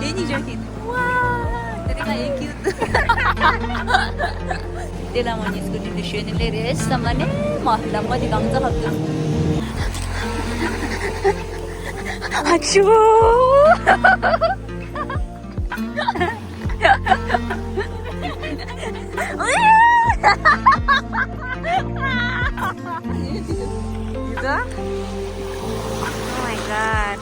Ini joget. Wah, terima yang cute. Dia namanya sekolah di Schöneberg, sama nih mahallamमध्ये आमचं होतं. Achoo! Gitu? Oh my god.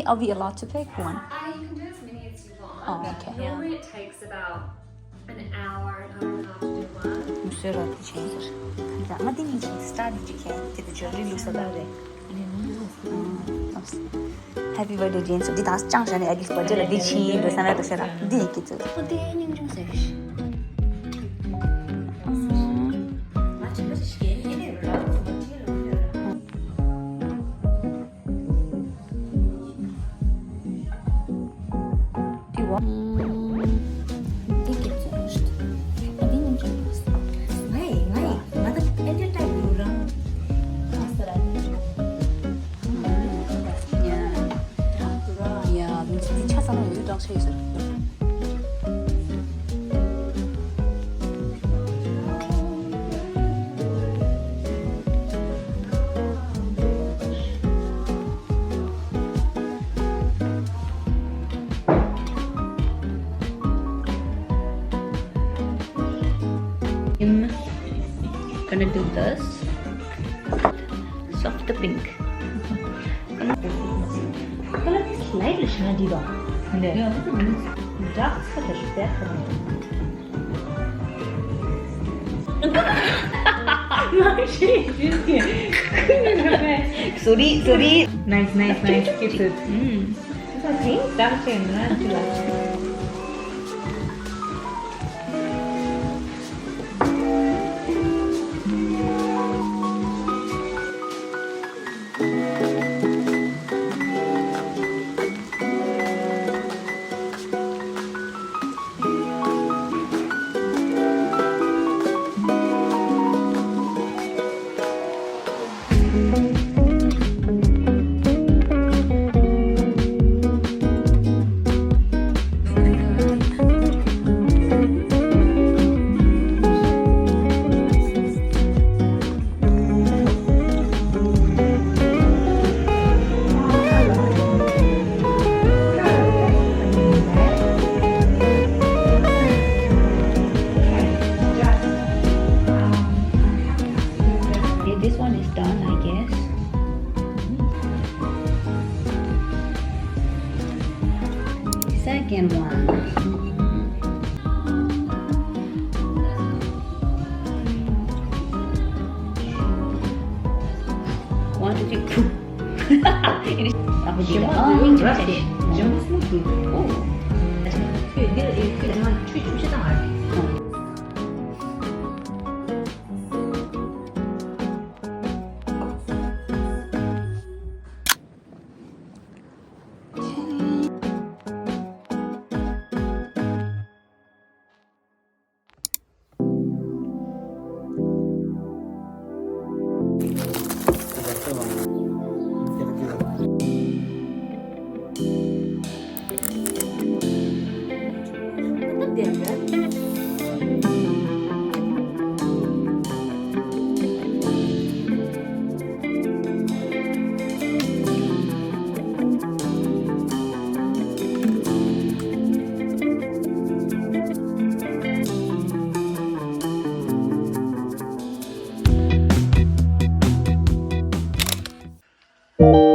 many are we allowed to pick? One. You can do as many as you want. Oh, okay. Normally it takes about an hour and a half to do one. مسيرات تشينجر. لا ما ديني ستارت جيكي تتجربي لي صداري. Happy birthday Jane. So di taas chang siya ni Alice pa dyan. Di chi, do sana to siya. Di kito. O di yung jung sa ish. I'm gonna do this soft pink. Kalau slide sana di bawah. Ya, itu dark sekali spek. Masih juga. Sorry. Nice. Keep it. It's okay. Dark cendera jelas. This one is done, I guess. Second one. One, two, three. Poof. Ini aku juga. Oh, ini jadi. Jangan smoky. Oh. Dia jangan cuci tangan. Thank you.